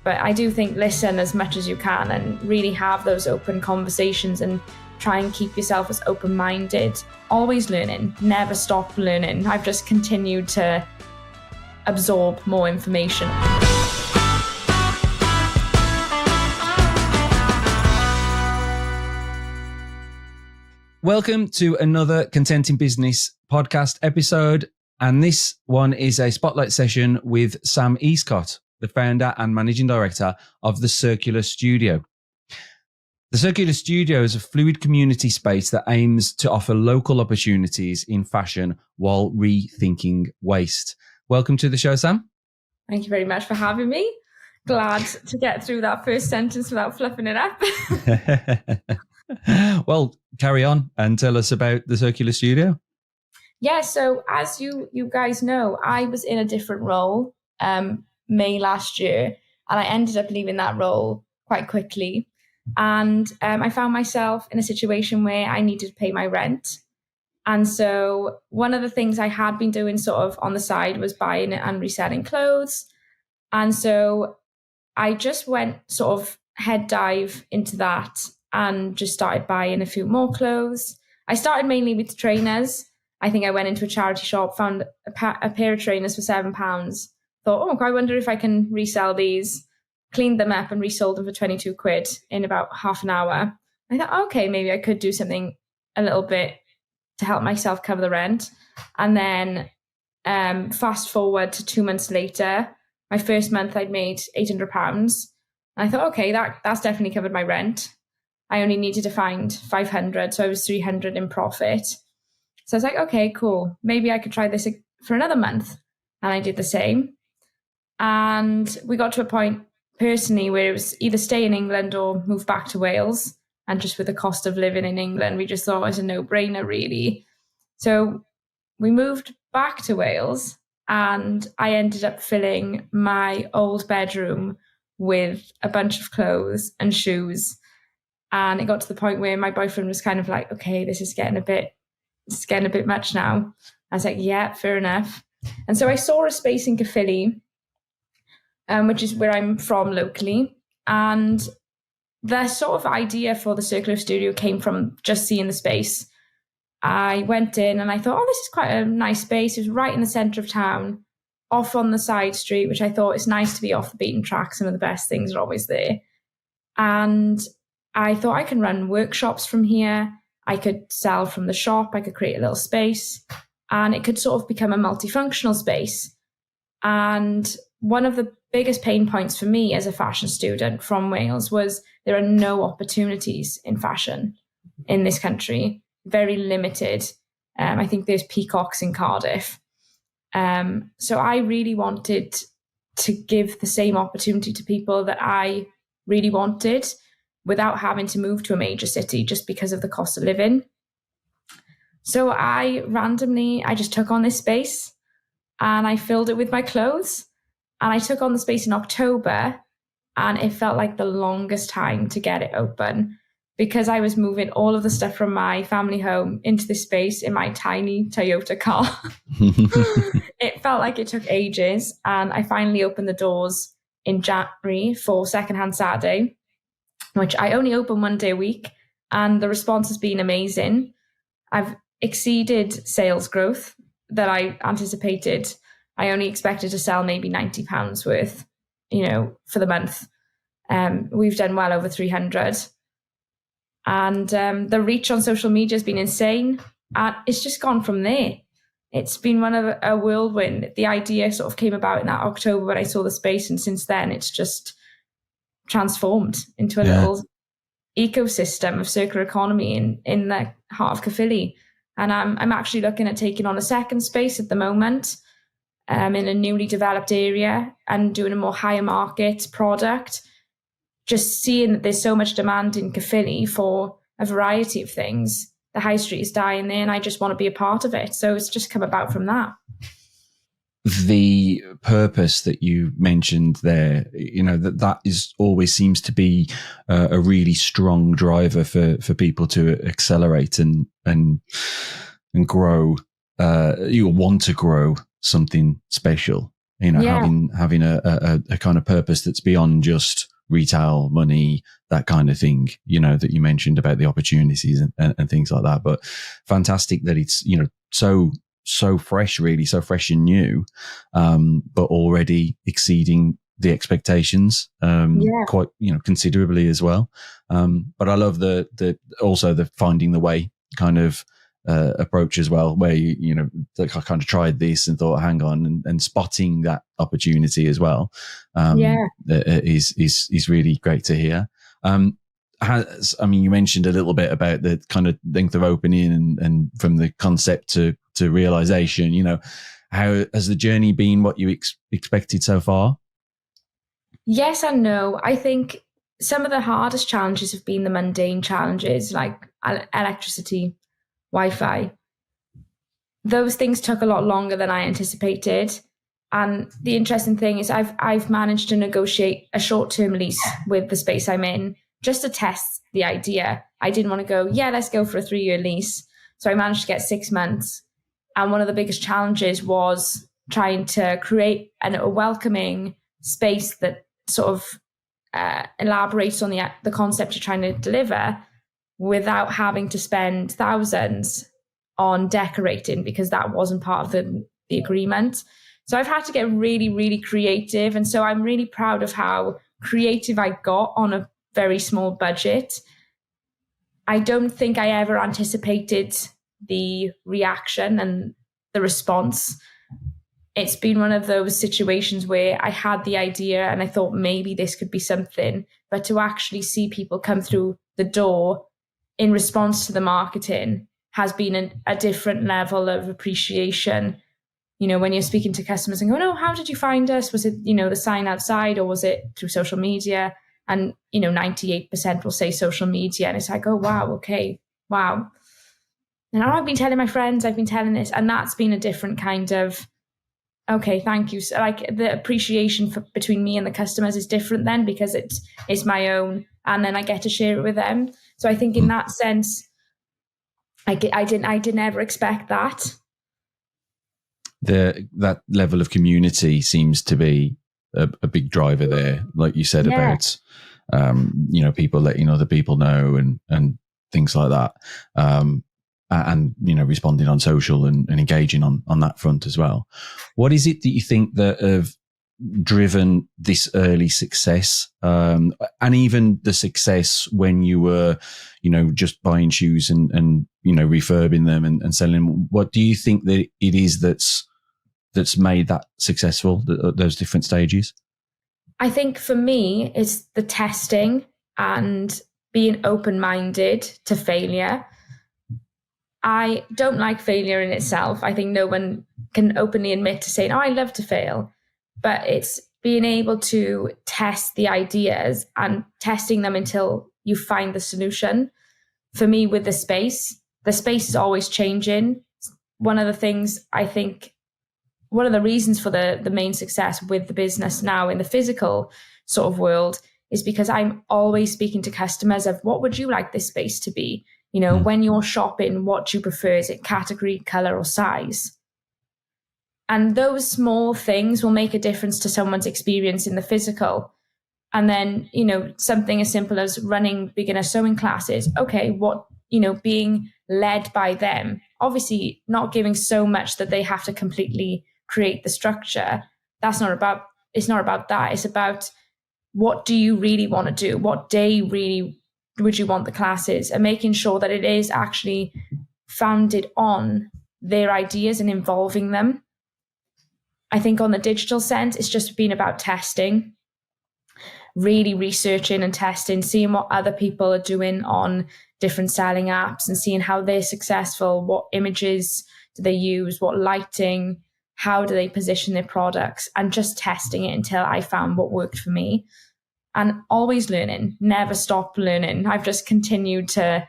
But I do think listen as much as you can and really have those open conversations and try and keep yourself as open-minded. Always learning, never stop learning. I've just continued to absorb more information. Welcome to another Content in Business podcast episode. And this one is a spotlight session with Sam Eastcott, the founder and managing director of The Circular Studio. The Circular Studio is a fluid community space that aims to offer local opportunities in fashion while rethinking waste. Welcome to the show, Sam. Thank you very much for having me. Glad to get through that first sentence without fluffing it up. Well, carry on and tell us about the Circular Studio. Yeah, so as you guys know, I was in a different role May last year, and I ended up leaving that role quite quickly. And I found myself in a situation where I needed to pay my rent. And so one of the things I had been doing sort of on the side was buying and reselling clothes. And so I just went sort of head dive into that and just started buying a few more clothes. I started mainly with trainers. I think I went into a charity shop, found a pair of trainers for £7. Thought, oh, I wonder if I can resell these. Cleaned them up and resold them for 22 quid in about half an hour. I thought, okay, maybe I could do something a little bit to help myself cover the rent. And then fast forward to 2 months later, my first month I'd made £800. And I thought, okay, that's definitely covered my rent. I only needed to find 500, so I was 300 in profit. So I was like, okay, cool. Maybe I could try this for another month. And I did the same. And we got to a point personally where it was either stay in England or move back to Wales. And just with the cost of living in England, we just thought it was a no-brainer, really. So we moved back to Wales, and I ended up filling my old bedroom with a bunch of clothes and shoes. And it got to the point where my boyfriend was kind of like, okay, this is getting a bit much now. I was like, yeah, fair enough. And so I saw a space in Caerphilly, which is where I'm from locally. And the sort of idea for the Circular Studio came from just seeing the space. I went in and I thought, oh, this is quite a nice space. It was right in the centre of town, off on the side street, which I thought it's nice to be off the beaten track. Some of the best things are always there. And I thought I can run workshops from here. I could sell from the shop. I could create a little space, and it could sort of become a multifunctional space. And one of the biggest pain points for me as a fashion student from Wales was there are no opportunities in fashion in this country, very limited. I think there's peacocks in Cardiff. So I really wanted to give the same opportunity to people that I really wanted without having to move to a major city just because of the cost of living. So I just took on this space and I filled it with my clothes. And I took on the space in October, and it felt like the longest time to get it open because I was moving all of the stuff from my family home into this space in my tiny Toyota car. It felt like it took ages, and I finally opened the doors in January for Secondhand Saturday, which I only open one day a week, and the response has been amazing. I've exceeded sales growth that I anticipated. I only expected to sell maybe £90 worth, for the month. We've done well over 300. And the reach on social media has been insane. And it's just gone from there. It's been one of a whirlwind. The idea sort of came about in that October when I saw the space. And since then, it's just transformed into a little ecosystem of circular economy in the heart of Caerphilly. And I'm actually looking at taking on a second space at the moment. In a newly developed area and doing a more higher market product, just seeing that there's so much demand in Caerphilly for a variety of things. The high street is dying there and I just want to be a part of it. So it's just come about from that. The purpose that you mentioned there, that is always seems to be a really strong driver for people to accelerate and grow. You want to grow something special. having a kind of purpose that's beyond just retail money, that kind of thing, that you mentioned about the opportunities and things like that. But fantastic that it's, so fresh, really, so fresh and new, but already exceeding the expectations, quite, considerably as well. But I love also the finding the way kind of approach as well, where I kind of tried this and thought, hang on, and spotting that opportunity as well, is really great to hear. You mentioned a little bit about the kind of length of opening and from the concept to realization. How has the journey been? What you expected so far? Yes and no. I think some of the hardest challenges have been the mundane challenges, like electricity, Wi-Fi. Those things took a lot longer than I anticipated. And the interesting thing is I've managed to negotiate a short-term lease with the space I'm in just to test the idea. I didn't want to go, let's go for a 3-year lease. So I managed to get 6 months. And one of the biggest challenges was trying to create a welcoming space that sort of elaborates on the concept you're trying to deliver without having to spend thousands on decorating, because that wasn't part of the agreement. So I've had to get really, really creative. And so I'm really proud of how creative I got on a very small budget. I don't think I ever anticipated the reaction and the response. It's been one of those situations where I had the idea and I thought maybe this could be something, but to actually see people come through the door in response to the marketing has been a different level of appreciation. When you're speaking to customers and going, oh, how did you find us? Was it, the sign outside, or was it through social media? And, 98% will say social media. And it's like, oh, wow, okay, wow. And I've been telling my friends, I've been telling this, and that's been a different kind of, okay, thank you. So like the appreciation between me and the customers is different then, because it's my own, and then I get to share it with them. So I think in that sense, I didn't ever expect that. That level of community seems to be a big driver there, like you said, about people letting other people know and things like that, and responding on social and engaging on that front as well. What is it that you think that have driven this early success, and even the success when you were just buying shoes and refurbing them and selling them? What do you think that it is that's made that successful, those different stages? I think for me, it's the testing and being open-minded to failure. I don't like failure in itself. I think no one can openly admit to saying, oh, I love to fail. But it's being able to test the ideas and testing them until you find the solution. For me, with the space is always changing. One of the things I think, one of the reasons for the main success with the business now in the physical sort of world is because I'm always speaking to customers of what would you like this space to be? When you're shopping, what do you prefer? Is it category, color, or size? And those small things will make a difference to someone's experience in the physical. And then, something as simple as running beginner sewing classes. Okay, being led by them, obviously not giving so much that they have to completely create the structure. It's not about that. It's about, what do you really want to do? What day really would you want the classes? And making sure that it is actually founded on their ideas and involving them. I think on the digital sense, it's just been about testing, really researching and testing, seeing what other people are doing on different selling apps and seeing how they're successful, what images do they use, what lighting, how do they position their products, and just testing it until I found what worked for me. And always learning, never stop learning. I've just continued to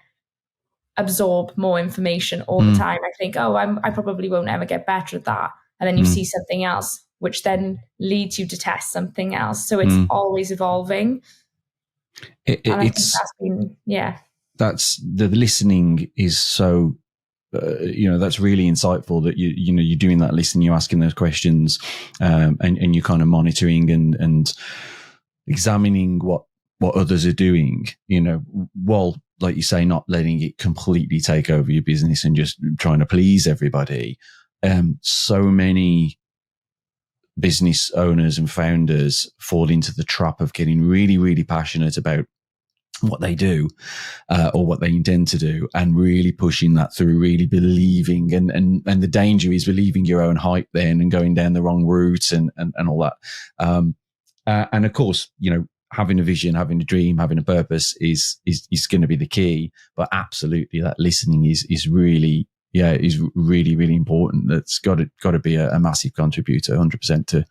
absorb more information all the time. I think, I probably won't ever get better at that. And then you see something else, which then leads you to test something else. So it's always evolving. That's the listening is so that's really insightful that you're doing that listening, you're asking those questions, and you're kind of monitoring and examining what others are doing, while, like you say, not letting it completely take over your business and just trying to please everybody. So many business owners and founders fall into the trap of getting really, really passionate about what they do, or what they intend to do, and really pushing that through, really believing, and the danger is believing your own hype then and going down the wrong route and all that. And of course, having a vision, having a dream, having a purpose is going to be the key, but absolutely that listening is really, really important. That's got to be a massive contributor, 100%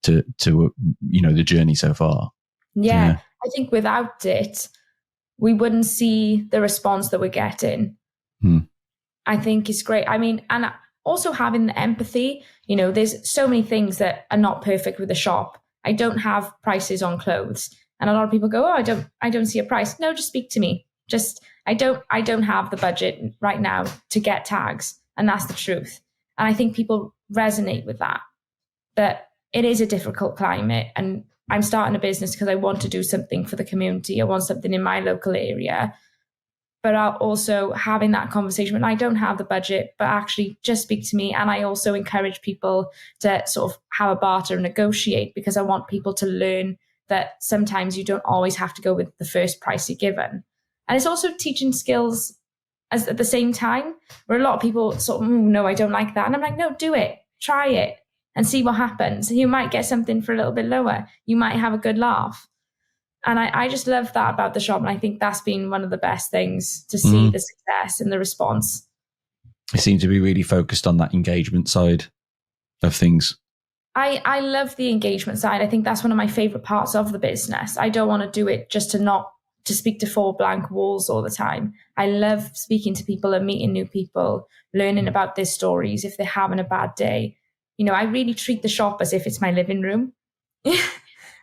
to the journey so far. Yeah. I think without it, we wouldn't see the response that we're getting. I think it's great. I mean, and also having the empathy, there's so many things that are not perfect with the shop. I don't have prices on clothes. And a lot of people go, oh, I don't see a price. No, just speak to me. I don't have the budget right now to get tags. And that's the truth. And I think people resonate with that it is a difficult climate. And I'm starting a business because I want to do something for the community. I want something in my local area. But I'll also having that conversation when I don't have the budget, but actually just speak to me. And I also encourage people to sort of have a barter and negotiate, because I want people to learn that sometimes you don't always have to go with the first price you're given. And it's also teaching skills at the same time, where a lot of people sort of, no, I don't like that. And I'm like, no, do it, try it and see what happens. You might get something for a little bit lower. You might have a good laugh. And I just love that about the shop. And I think that's been one of the best things to see the success and the response. I seem to be really focused on that engagement side of things. I love the engagement side. I think that's one of my favorite parts of the business. I don't want to do it just to speak to 4 blank walls all the time. I love speaking to people and meeting new people, learning about their stories if they're having a bad day. I really treat the shop as if it's my living room.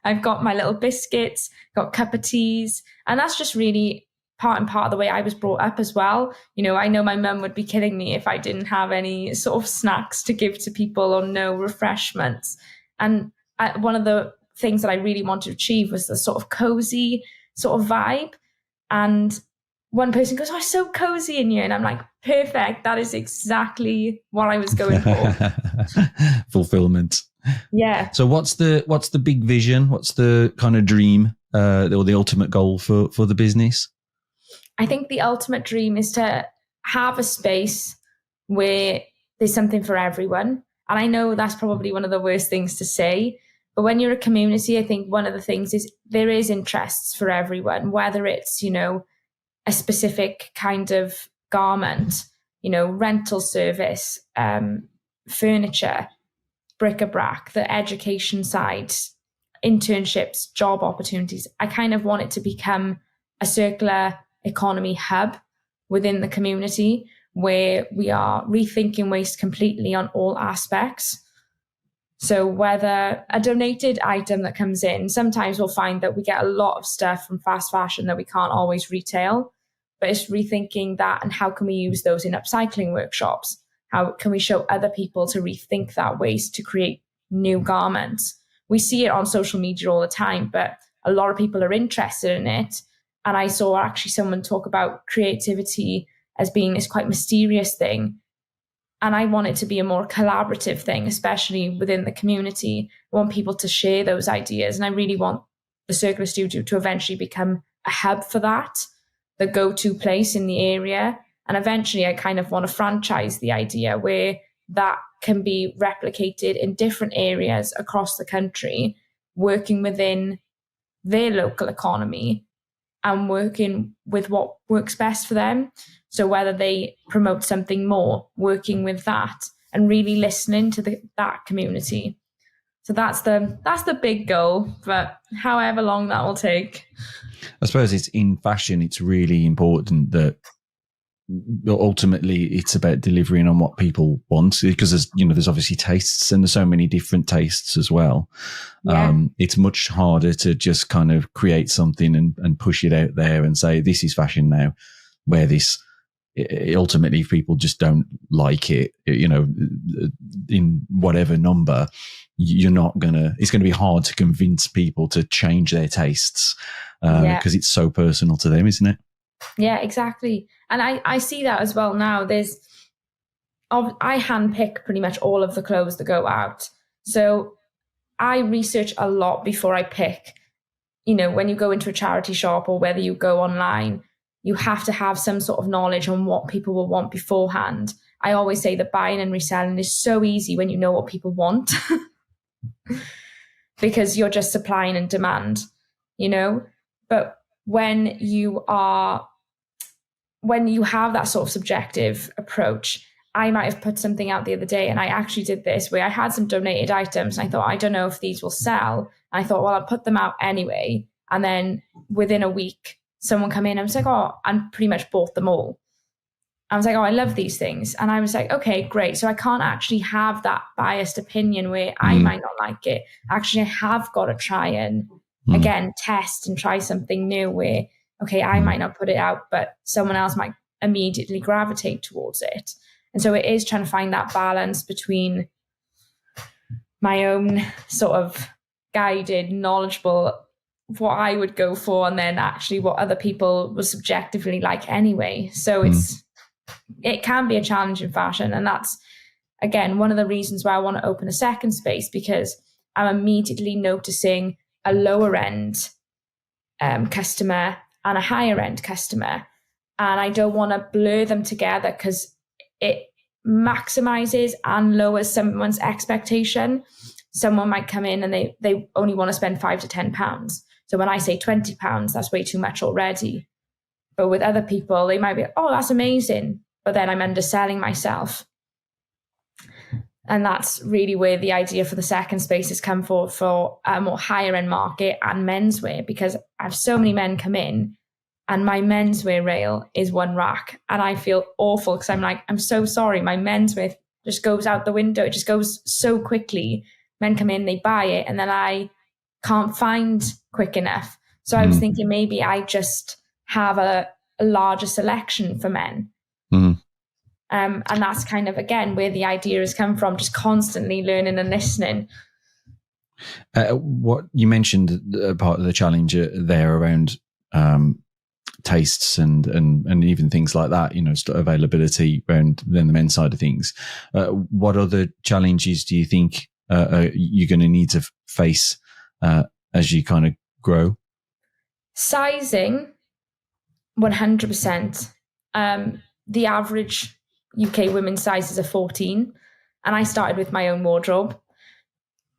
I've got my little biscuits, got cup of teas, and that's just really part of the way I was brought up as well. I know my mum would be killing me if I didn't have any sort of snacks to give to people or no refreshments. And one of the things that I really wanted to achieve was the sort of cozy sort of vibe. And one person goes, oh, it's so cozy in here. And I'm like, perfect. That is exactly what I was going for. Fulfillment. Yeah. So what's the big vision? What's the kind of dream or the ultimate goal for the business? I think the ultimate dream is to have a space where there's something for everyone. And I know that's probably one of the worst things to say, but when you're a community, I think one of the things is there is interests for everyone, whether it's, a specific kind of garment, rental service, furniture, bric-a-brac, the education side, internships, job opportunities. I kind of want it to become a circular economy hub within the community where we are rethinking waste completely on all aspects. So whether a donated item that comes in, sometimes we'll find that we get a lot of stuff from fast fashion that we can't always retail, but it's rethinking that and how can we use those in upcycling workshops? How can we show other people to rethink that waste to create new garments? We see it on social media all the time, but a lot of people are interested in it. And I saw actually someone talk about creativity as being this quite mysterious thing. And I want it to be a more collaborative thing, especially within the community. I want people to share those ideas. And I really want the Circular Studio to eventually become a hub for that, the go-to place in the area. And eventually I kind of want to franchise the idea where that can be replicated in different areas across the country, working within their local economy and working with what works best for them. So whether they promote something more, working with that and really listening to that community. So that's the big goal, but however long that will take. I suppose it's in fashion, it's really important that ultimately it's about delivering on what people want, because there's obviously tastes and there's so many different tastes as well. Yeah. It's much harder to just kind of create something and push it out there and say, this is fashion now, wear this. ultimately, if people just don't like it, in whatever number, it's going to be hard to convince people to change their tastes because it's so personal to them, isn't it? Yeah, exactly. And I see that as well now. I handpick pretty much all of the clothes that go out. So I research a lot before I pick. When you go into a charity shop or whether you go online, you have to have some sort of knowledge on what people will want beforehand. I always say that buying and reselling is so easy when you know what people want because you're just supplying and demand, But when you have that sort of subjective approach, I might have put something out the other day, and I actually did this where I had some donated items and I thought, I don't know if these will sell. And I thought, well, I'll put them out anyway. And then within a week, someone come in and was like, oh, and pretty much bought them all. I was like, oh, I love these things. And I was like, okay, great. So I can't actually have that biased opinion where I might not like it. Actually, I have got to try and, again, test and try something new where, okay, I might not put it out, but someone else might immediately gravitate towards it. And so it is trying to find that balance between my own sort of guided, knowledgeable, what I would go for, and then actually what other people would subjectively like anyway. So it can be a challenge in fashion. And that's, again, one of the reasons why I want to open a second space, because I'm immediately noticing a lower end customer and a higher end customer. And I don't want to blur them together because it maximizes and lowers someone's expectation. Someone might come in and they only want to spend £5 to £10. So when I say £20, that's way too much already. But with other people, they might be, oh, that's amazing. But then I'm underselling myself. And that's really where the idea for the second space has come for a more higher end market and menswear, because I have so many men come in and my menswear rail is one rack. And I feel awful because I'm like, I'm so sorry. My menswear just goes out the window. It just goes so quickly. Men come in, they buy it, and then I can't find quick enough. So I was thinking maybe I just have a larger selection for men. And that's kind of, again, where the idea has come from, just constantly learning and listening. What you mentioned, part of the challenge there around tastes and even things like that, availability around then the men's side of things. What other challenges do you think you're going to need to face as you kind of grow? Sizing, 100%. The average UK women's sizes are 14, and I started with my own wardrobe,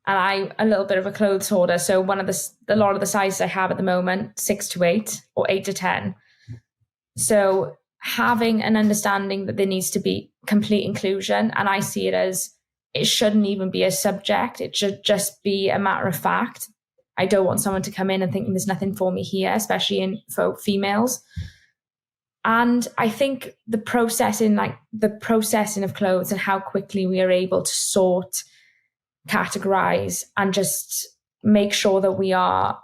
and I'm a little bit of a clothes hoarder. So a lot of the sizes I have at the moment, 6 to 8 or 8 to 10. So having an understanding that there needs to be complete inclusion, and I see it as it shouldn't even be a subject. It should just be a matter of fact. I don't want someone to come in and think there's nothing for me here, especially for females. And I think the processing of clothes and how quickly we are able to sort, categorize, and just make sure that we are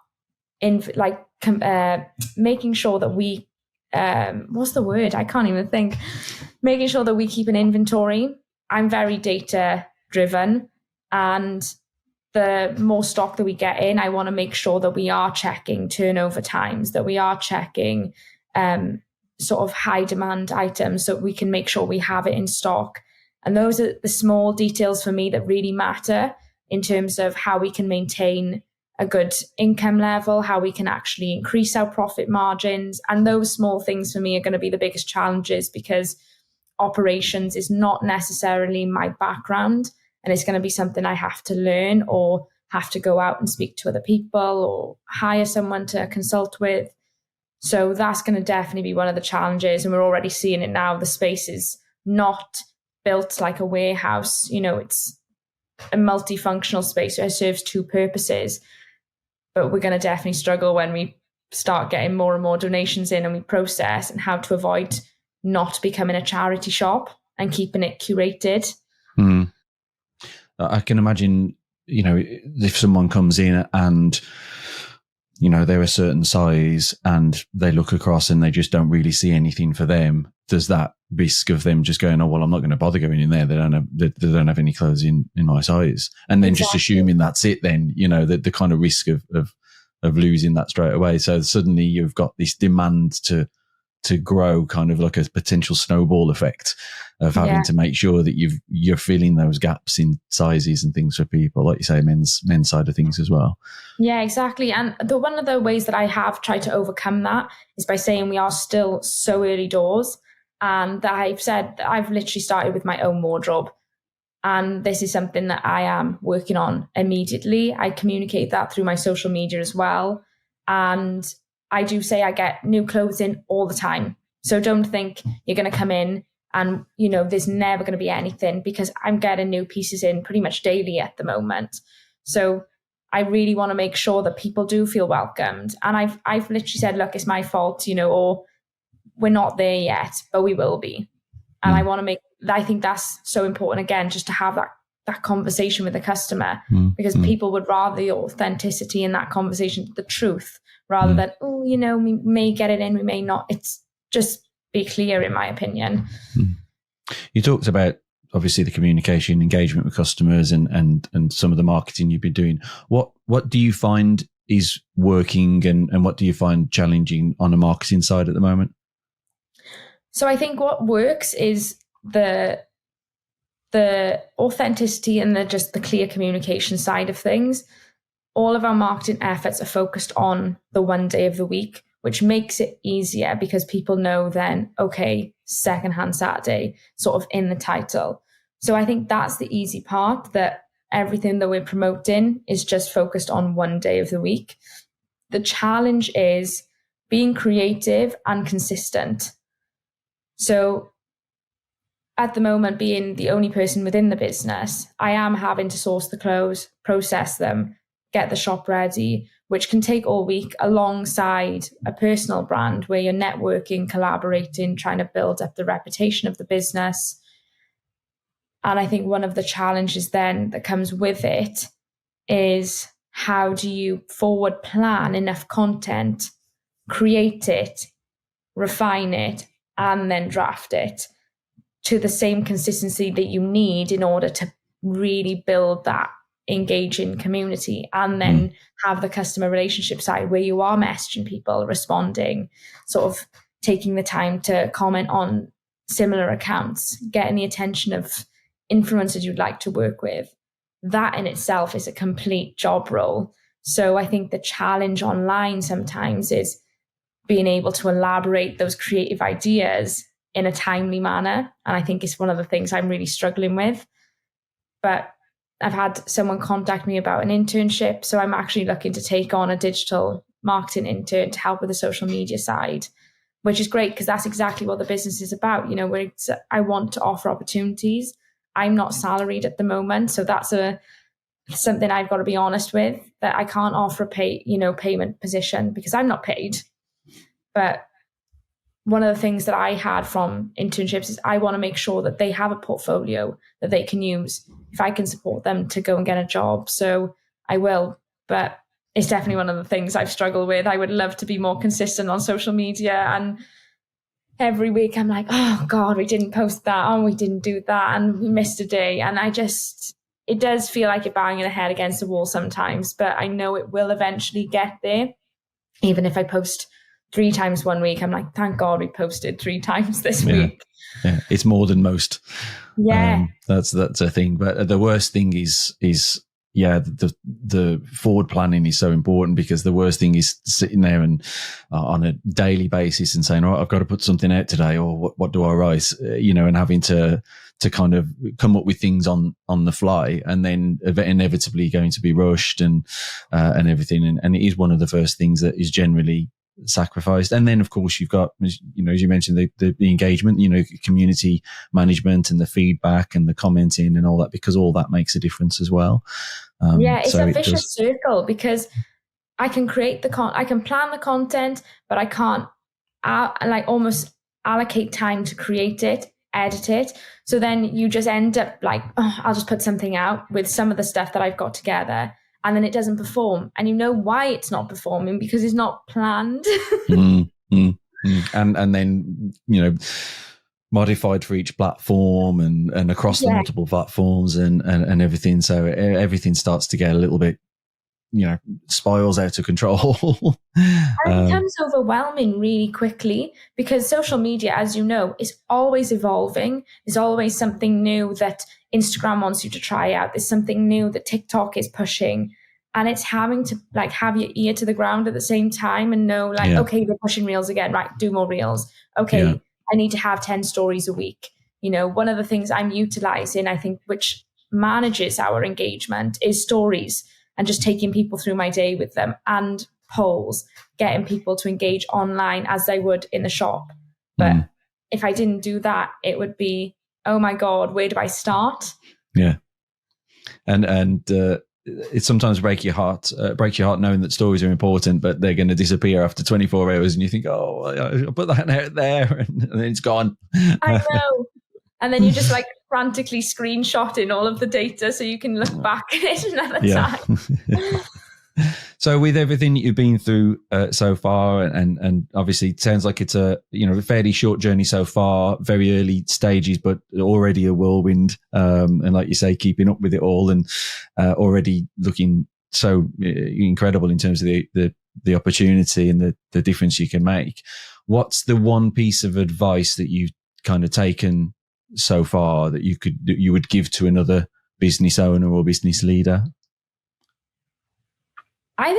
making sure that we, what's the word? I can't even think. Making sure that we keep an inventory. I'm very data driven, and the more stock that we get in, I want to make sure that we are checking turnover times, that we are checking sort of high demand items, so we can make sure we have it in stock. And those are the small details for me that really matter in terms of how we can maintain a good income level, how we can actually increase our profit margins. And those small things for me are going to be the biggest challenges, because operations is not necessarily my background, and it's going to be something I have to learn or have to go out and speak to other people or hire someone to consult with. So that's going to definitely be one of the challenges. And we're already seeing it now. The space is not built like a warehouse. It's a multifunctional space. So it serves two purposes. But we're going to definitely struggle when we start getting more and more donations in and we process, and how to avoid not becoming a charity shop and keeping it curated. I can imagine, if someone comes in and they're a certain size and they look across and they just don't really see anything for them, does that risk of them just going, oh, well, I'm not going to bother going in there. They don't have any clothes in my size. And then just assuming that's it then, the kind of risk of losing that straight away. So suddenly you've got this demand to grow, kind of like a potential snowball effect of having to make sure that you're filling those gaps in sizes and things for people, like you say, men's side of things as well. Yeah, exactly. And one of the ways that I have tried to overcome that is by saying we are still so early doors, and that I've said that I've literally started with my own wardrobe. And this is something that I am working on immediately. I communicate that through my social media as well. And I do say I get new clothes in all the time. So don't think you're going to come in and, there's never going to be anything, because I'm getting new pieces in pretty much daily at the moment. So I really want to make sure that people do feel welcomed. And I've literally said, look, it's my fault, or we're not there yet, but we will be. And I think that's so important, again, just to have that conversation with the customer, because people would rather the authenticity in that conversation, the truth, rather than, we may get it in, we may not. It's just be clear, in my opinion. You talked about, obviously, the communication, engagement with customers and some of the marketing you've been doing. What do you find is working and what do you find challenging on the marketing side at the moment? So I think what works is the authenticity and the clear communication side of things. All of our marketing efforts are focused on the one day of the week, which makes it easier because people know then, okay, secondhand Saturday, sort of in the title. So I think that's the easy part, that everything that we're promoting is just focused on one day of the week. The challenge is being creative and consistent. So at the moment, being the only person within the business, I am having to source the clothes, process them, get the shop ready, which can take all week, alongside a personal brand where you're networking, collaborating, trying to build up the reputation of the business. And I think one of the challenges then that comes with it is, how do you forward plan enough content, create it, refine it, and then draft it to the same consistency that you need in order to really build that engaging community, and then have the customer relationship side where you are messaging people, responding, sort of taking the time to comment on similar accounts, getting the attention of influencers you'd like to work with. That in itself is a complete job role. So I think the challenge online sometimes is being able to elaborate those creative ideas in a timely manner. And I think it's one of the things I'm really struggling with. But I've had someone contact me about an internship. So I'm actually looking to take on a digital marketing intern to help with the social media side, which is great because that's exactly what the business is about. I want to offer opportunities. I'm not salaried at the moment. So that's something I've got to be honest with, that I can't offer a payment position because I'm not paid. But one of the things that I had from internships is I want to make sure that they have a portfolio that they can use if I can support them to go and get a job. So I will, but it's definitely one of the things I've struggled with. I would love to be more consistent on social media, and every week I'm like, oh God, we didn't post that. Oh, we didn't do that. And we missed a day. And it does feel like you're banging your head against the wall sometimes, but I know it will eventually get there. Even if I post 3 times one week, I'm like, thank God we posted 3 times this week. Yeah, it's more than most. Yeah, that's a thing. But the worst thing is the forward planning is so important, because the worst thing is sitting there and on a daily basis and saying, I've got to put something out today, or what do I write? And having to kind of come up with things on the fly, and then inevitably going to be rushed and everything. And it is one of the first things that is generally sacrificed. And then of course you've got, as you mentioned, the engagement, community management and the feedback and the commenting and all that, because all that makes a difference as well. It's a vicious circle, because I can create I can plan the content, but I can't almost allocate time to create it, edit it. So then you just end up like, I'll just put something out with some of the stuff that I've got together, and then it doesn't perform. And you know why it's not performing, because it's not planned. And then, modified for each platform and across the multiple platforms and everything. So everything starts to get a little bit, spirals out of control. And it becomes overwhelming really quickly because social media, as you know, is always evolving. There's always something new that Instagram wants you to try out. There's something new that TikTok is pushing. And it's having to have your ear to the ground at the same time and know okay, they're pushing reels again, right? Do more reels. Okay, I need to have 10 stories a week. One of the things I'm utilizing, I think, which manages our engagement is stories and just taking people through my day with them and polls, getting people to engage online as they would in the shop. But if I didn't do that, it would be, oh my God, where do I start? Yeah. And it sometimes breaks your heart knowing that stories are important, but they're going to disappear after 24 hours and you think, oh, I'll put that out there and then it's gone. I know. And then you just frantically screenshotting all of the data so you can look back at it another time. So with everything that you've been through so far, and obviously it sounds like it's a fairly short journey so far, very early stages, but already a whirlwind, and like you say, keeping up with it all, and already looking so incredible in terms of the opportunity and the difference you can make. What's the one piece of advice that you've kind of taken so far that you would give to another business owner or business leader? I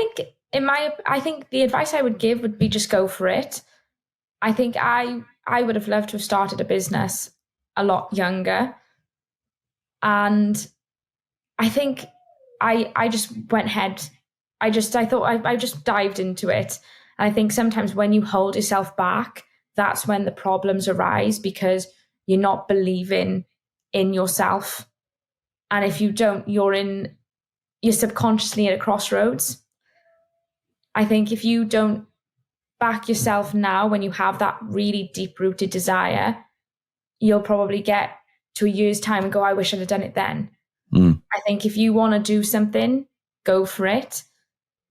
think the advice I would give would be just go for it. I think I would have loved to have started a business a lot younger. And I think I just went ahead. I just dived into it. And I think sometimes when you hold yourself back, that's when the problems arise because you're not believing in yourself. And if you don't, you're subconsciously at a crossroads. I think if you don't back yourself now when you have that really deep-rooted desire, you'll probably get to a year's time and go, I wish I'd have done it then. I think if you want to do something, go for it.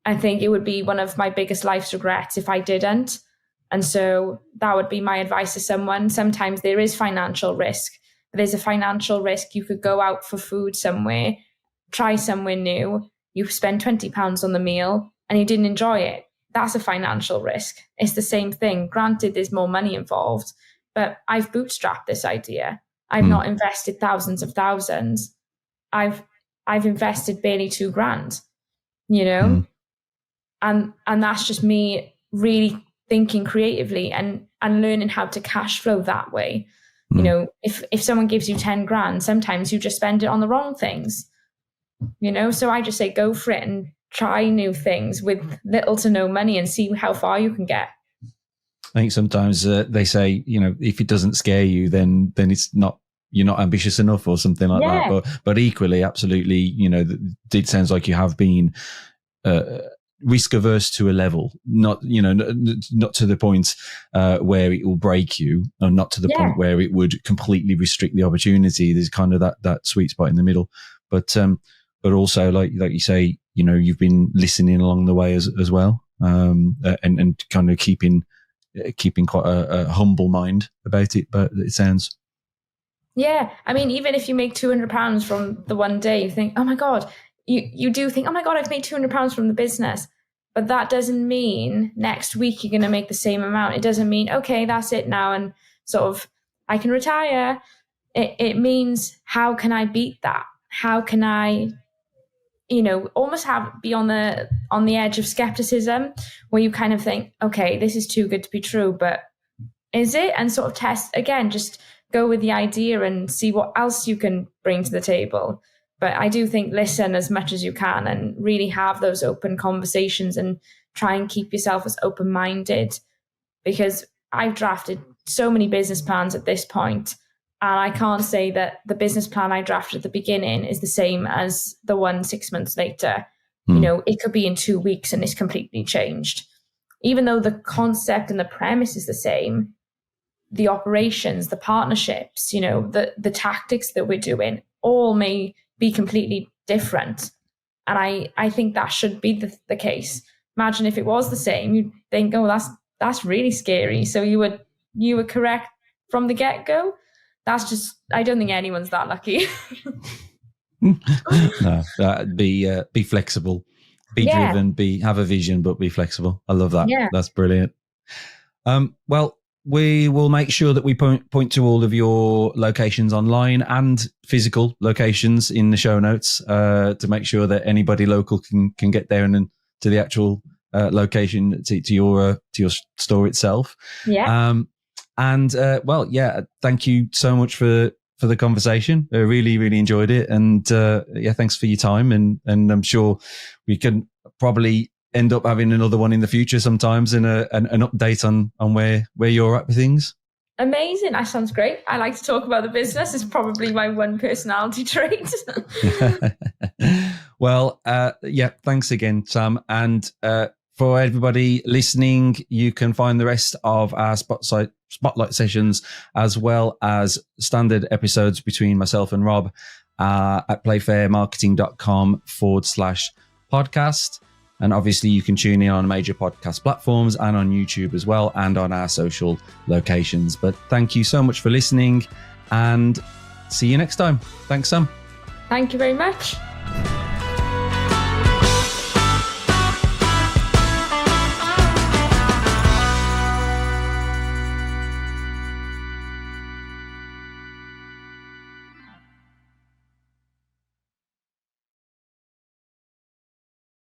I think it would be one of my biggest life's regrets if I didn't. And so that would be my advice to someone. Sometimes there is financial risk, but there's a financial risk. You could go out for food somewhere, try somewhere new. You spend £20 on the meal and you didn't enjoy it. That's a financial risk. It's the same thing. Granted, there's more money involved, but I've bootstrapped this idea. I've not invested thousands of thousands. I've invested barely $2,000, and that's just me really thinking creatively and learning how to cash flow that way. If someone gives you 10 grand, sometimes you just spend it on the wrong things, so I just say go for it and try new things with little to no money and see how far you can get. I think sometimes they say, if it doesn't scare you, then it's not, you're not ambitious enough or something like that. But equally, absolutely, it sounds like you have been risk averse to a level, not to the point where it will break you, or not to the point where it would completely restrict the opportunity. There's kind of that sweet spot in the middle, but also like you say, you've been listening along the way as well, and kind of keeping quite a humble mind about it. But it sounds. Yeah, I mean, even if you make £200 from the one day, you think, oh my God, you do think, oh my God, I've made £200 from the business. But that doesn't mean next week you're going to make the same amount. It doesn't mean, okay, that's it now and sort of I can retire. It means, how can I beat that? How can I, almost be on the edge of skepticism where you kind of think, okay, this is too good to be true, but is it? And sort of test again, just go with the idea and see what else you can bring to the table. But I do think listen as much as you can and really have those open conversations and try and keep yourself as open-minded, because I've drafted so many business plans at this point, and I can't say that the business plan I drafted at the beginning is the same as the one 6 months later. It could be in 2 weeks and it's completely changed. Even though the concept and the premise is the same, the operations, the partnerships, the tactics that we're doing all may be completely different. And I think that should be the case. Imagine if it was the same, you'd think, oh, that's really scary. So you would correct from the get-go. That's just, I don't think anyone's that lucky. No, be flexible, be driven, have a vision, but be flexible. I love that. Yeah. That's brilliant. Well, we will make sure that we point to all of your locations online and physical locations in the show notes to make sure that anybody local can get there and then to the actual location to your store itself. Yeah. Thank you so much for the conversation. I really, really enjoyed it. And thanks for your time. And I'm sure we can probably end up having another one in the future sometimes and an update on where you're at with things. Amazing. That sounds great. I like to talk about the business. It's probably my one personality trait. Well, thanks again, Sam. And for everybody listening, you can find the rest of our spotlight sessions as well as standard episodes between myself and Rob at playfairmarketing.com/podcast. And obviously you can tune in on major podcast platforms and on YouTube as well and on our social locations. But thank you so much for listening and see you next time. Thanks, Sam. Thank you very much.